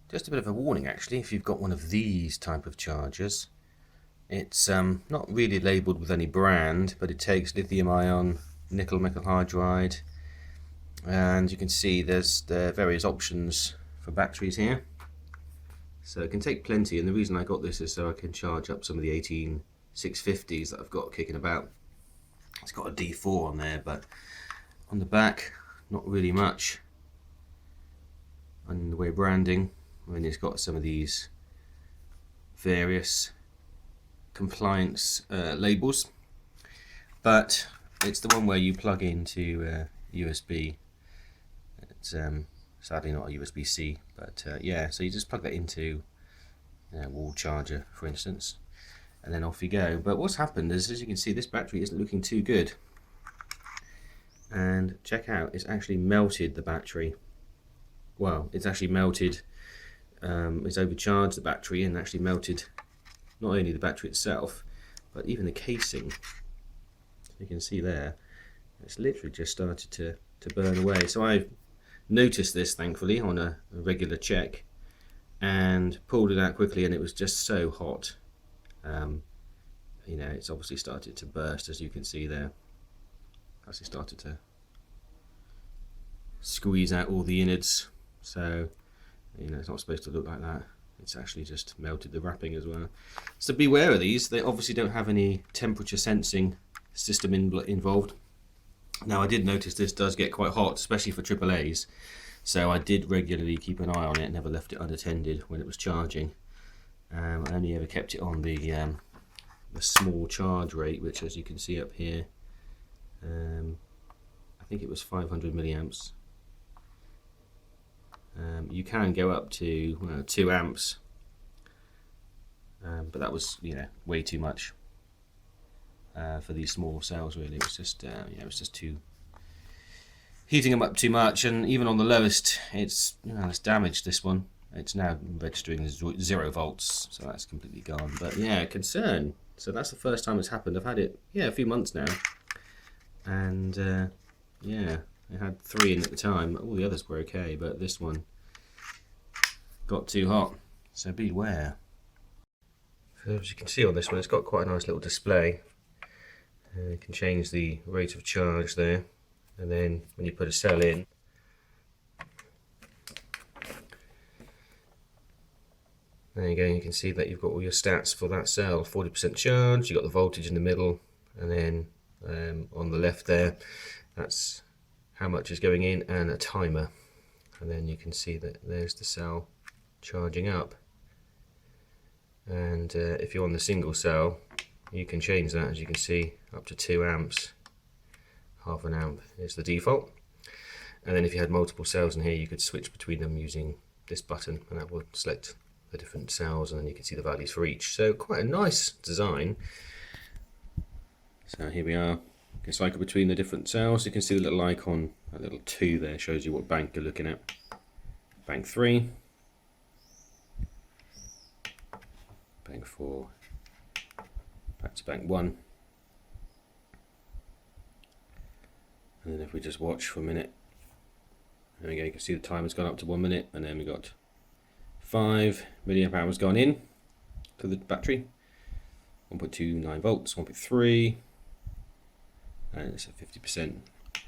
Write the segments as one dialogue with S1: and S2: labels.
S1: Just a bit of a warning actually, if you've got one of these type of chargers, it's not really labelled with any brand, but it takes lithium ion, nickel metal hydride, and you can see there's the various options for batteries here. So it can take plenty, and the reason I got this is so I can charge up some of the 18650s that I've got kicking about. It's got a D4 on there, but on the back, not really much in the way of branding. I mean, it's got some of these various compliance labels, but it's the one where you plug into USB. It's sadly not a USB-C, but yeah, so you just plug that into a wall charger, for instance, and then off you go. But what's happened is, as you can see, this battery isn't looking too good. And check out, it's actually melted the battery. Well, it's actually melted, it's overcharged the battery and actually melted not only the battery itself, but even the casing. You can see there, it's literally just started to burn away. So I noticed this, thankfully, on a regular check, and pulled it out quickly, and it was just so hot. You know, it's obviously started to burst, as you can see there. Actually started to squeeze out all the innards. So, you know, it's not supposed to look like that. It's actually just melted the wrapping as well. So beware of these. They obviously don't have any temperature sensing system involved. Now, I did notice this does get quite hot, especially for AAAs. So I did regularly keep an eye on it, never left it unattended when it was charging. I only ever kept it on the small charge rate, which, as you can see up here, I think it was 500 milliamps. You can go up to 2 amps, but that was, you know, way too much for these small cells. Really, it was just it was just too heating them up too much. And even on the lowest, it's it's damaged. This one, it's now registering as 0 volts, so that's completely gone. But yeah, concern. So that's the first time it's happened. I've had it a few months now, and yeah, I had 3 in at the time. All the others were okay, but this one got too hot, so beware. So as you can see on this one, it's got quite a nice little display. You can change the rate of charge there, and then when you put a cell in, there you go, you can see that you've got all your stats for that cell. 40% charge, you've got the voltage in the middle, and then on the left there, that's how much is going in, and a timer. And then you can see that there's the cell charging up. And if you're on the single cell, you can change that, as you can see, up to 2 amps. Half an amp is the default. And then if you had multiple cells in here, you could switch between them using this button, and that will select the different cells, and then you can see the values for each. So quite a nice design. So here we are. You can cycle between the different cells. You can see the little icon, that little 2 there, shows you what bank you're looking at. Bank 3, bank 4, back to bank 1. And then if we just watch for a minute, there we go, you can see the timer's gone up to 1 minute, and then we got 5 milliamp hours gone in to the battery, 1.29 volts, 1.3, and it's at 50%.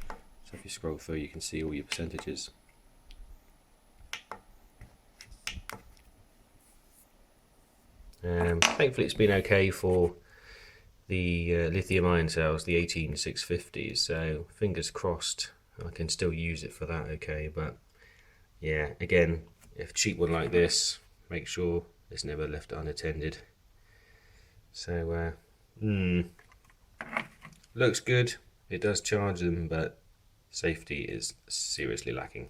S1: So if you scroll through, you can see all your percentages. Thankfully it's been okay for the lithium ion cells, the 18650s, so fingers crossed I can still use it for that okay. But yeah, again, if a cheap one like this, make sure it's never left unattended. So looks good, it does charge them, but safety is seriously lacking.